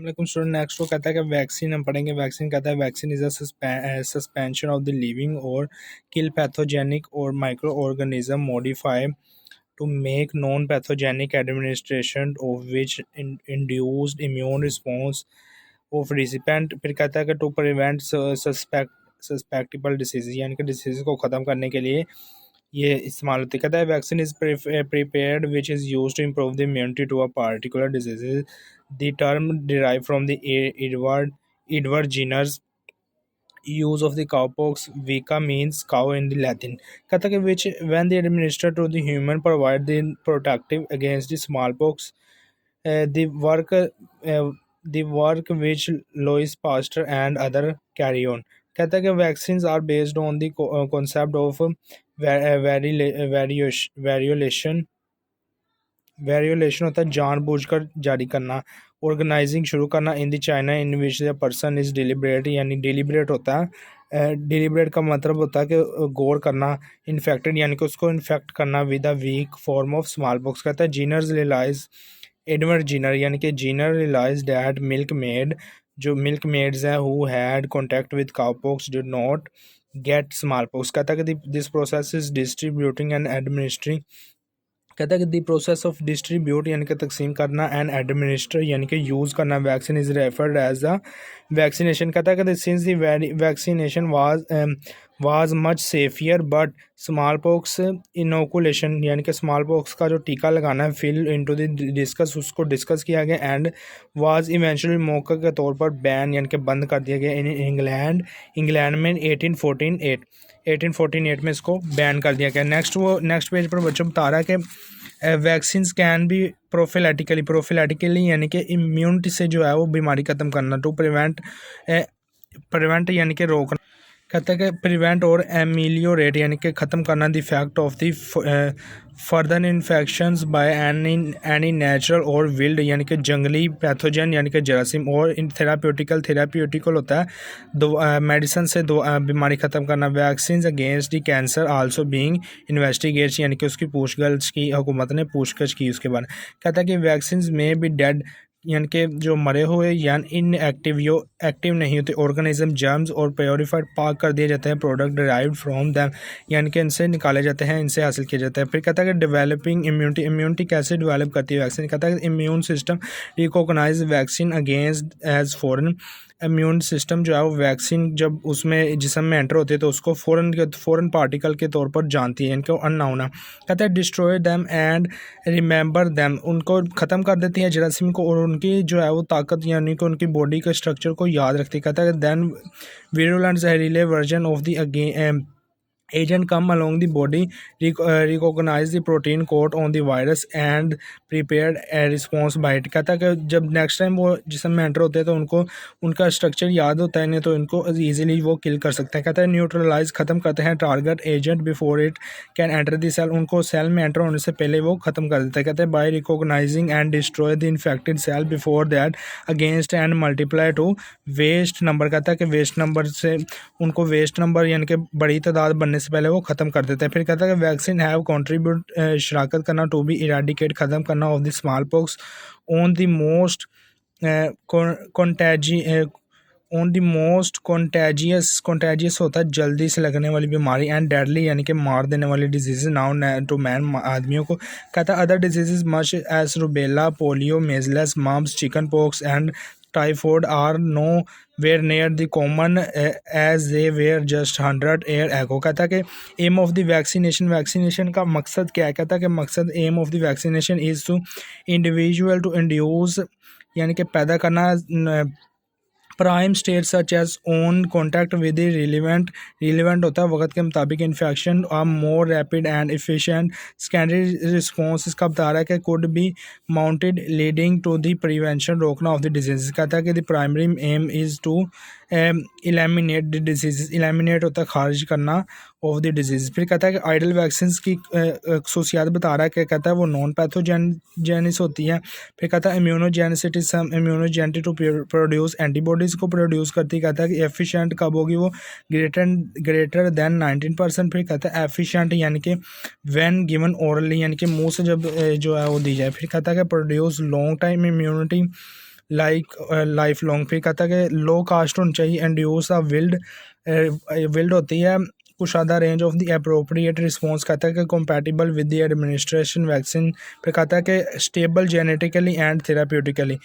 अस्सलाम student. Next वो कहता है कि वैक्सीन हम पढ़ेंगे। वैक्सीन कहता है vaccine is a suspension of the living और किल पैथोजेनिक और micro organism modify to make non-pathogenic administration of which induced immune response of recipient। फिर कहता है कि to prevent suspectable disease, यानी कि डिसीज़ को ख़त्म करने के लिए ये इस्तेमाल होती है। कहता है vaccine is prepared which is used to improve the immunity to a particular disease। The term derived from the Edward Jenner's use of the cowpox vika means cow in the Latin। कहता है कि which when they administer to the human provide the protective against the smallpox। the work which Louis Pasteur and other carry on। कहता है कि vaccines are based on the concept of variolation। वेरियोलेशन होता है जानबूझकर जारी करना। ऑर्गेनाइजिंग शुरू करना in the China in which the person is deliberate, यानी डिलिब्रेट होता है। डिलिब्रेट का मतलब होता है कि गौर करना। इन्फेक्टेड यानी कि उसको इन्फेक्ट करना with a weak form of smallpox. कहता है जीनर्स रिलाइज एडवर्ड जीनर, यानी कि Jenner realise that milkmaid, जो मिल्क मेड्स हैं who had contact with cowpox did not get smallpox. कहता है कि this process is distributing and administering. कहता है कि द प्रोसेस ऑफ डिस्ट्रीब्यूट यानी कि तकसीम करना एंड एडमिनिस्टर यानी कि यूज़ करना vaccine is referred as a vaccination. कहता है कि since the vaccination was much safer but smallpox inoculation, यानी कि स्मॉल पॉक्स का जो टीका लगाना है फिल इनटू द डिस्कस, उसको डिस्कस किया गया एंड वाज इवेंचुअली मौका के तौर पर बैन यानी कि बंद कर दिया गया इन इंग्लैंड में 1848 में इसको बैन कर दिया गया। नेक्स्ट पेज पर बच्चों बता रहा है कि वैक्सीन्स कैन बी प्रोफिलैटिकली यानी कि इम्यूनिटी से जो है वो बीमारी ख़त्म करना। टू प्रिवेंट यानी कि रोकना। कहता है कि प्रिवेंट और एमिलियोरेट यानी कि ख़त्म करना the effect of the further infections by any natural और विल्ड यानी कि जंगली पैथोजन यानी कि जरासीम। और इन थेराप्यूटिकल होता है दो मेडिसिन से दो बीमारी ख़त्म करना। Vaccine against the cancer also being investigate, यानी कि उसकी पूछगछ की हुकूमत ने पूछगछ की उसके बारे में। कहता है कि वैक्सीन में भी डेड यानी कि जो मरे हुए या इनएक्टिव एक्टिव नहीं होते ऑर्गेनिज्म जर्म्स और प्योरीफाइड पाक कर दिए जाते हैं प्रोडक्ट डिराइव्ड फ्रॉम दैम, यानी कि इनसे निकाले जाते हैं, इनसे हासिल किया जाता है। फिर कहता है कि डेवलपिंग इम्यूनिटी कैसे डेवलप करती है वैक्सीन। कहता है कि immune system recognise vaccine against as foreign. Immune system जो है वो वैक्सीन जब उसमें जिस्म में एंटर होती है तो उसको फ़ौरन पार्टिकल के तौर पर जानती है, इनको अननाउन है। कहता है destroy them and remember them, उनको ख़त्म कर देती है जरासीम को और उनकी जो है वो ताकत यानी कि उनकी बॉडी के स्ट्रक्चर को याद रखती है। कहता है दैन वीरुलेंट जहरीले version of the agent come along the body, recognize the protein coat on the virus and prepared a response by it। कहता है कि जब नेक्स्ट टाइम वो जिसम में एंटर होते हैं तो उनको उनका स्ट्रक्चर याद होता है, नहीं तो इनको ईजिली वो किल कर सकते हैं। कहता है न्यूट्रलाइज ख़त्म करते हैं target agent before it can enter the cell, उनको सेल में एंटर होने से पहले वो ख़त्म कर देता है। कहते हैं by recognising and destroy the infected cell before that against and multiply to vast number. कहता है कि वेस्ट नंबर से उनको वेस्ट नंबर यानी कि बड़ी तादाद बनने से पहले वो ख़त्म कर देते हैं। फिर कहता है कि वैक्सीन हैव कंट्रीब्यूट शराकत करना टू बी इराडिकेट ख़त्म करना of the small pox on the most contagious होता है जल्दी से लगने वाली बीमारी एंड डेडली यानी कि मार देने वाली डिजीज़ नाउ टू मैन आदमियों को। कहता है other disease much as rubella polio measles mumps chickenpox and typhoid are nowhere near the common as they were just 100 year ago. कहता है कि एम ऑफ द वैक्सीनेशन का मकसद क्या है। कहता है कि मकसद aim of the vaccination is to individual to induce यानी कि पैदा करना prime state such as on contact with relevant होता है वक्त के मुताबिक infection a more rapid and efficient secondary response. इसका बता रहा है कि could be mounted leading to the prevention रोकना ऑफ द डिजीज़। कहता है कि the primary aim is to eliminate the disease, eliminate होता है खारिज करना ऑफ द डिजीज़। फिर कहता है कि आइडल वैक्सीन की खसूसियात बता रहा है कि कहता है वो नॉन पैथोजेनिस होती है। फिर कहता है इम्यूनोजेनिटी टू प्रोड्यूस एंटीबॉडीज़ को प्रोड्यूस करती है। कहता है कि एफिशिएंट कब होगी वो ग्रेटर दैन 19%। फिर कहता है एफिशिएंट यानी कि व्हेन गिवन ओरली यानी कि मुंह से जब जो है वो दी जाए। फिर कहता है कि produce long time immunity like life long. फिर कहता है कि लो कास्ट होनी चाहिए, इंड्यूस अ विल्ड विल्ड होती है कुशादा range of the appropriate response. कहता है कि compatible with the administration vaccine. फिर कहता है कि स्टेबल जेनेटिकली एंड थेराप्यूटिकली।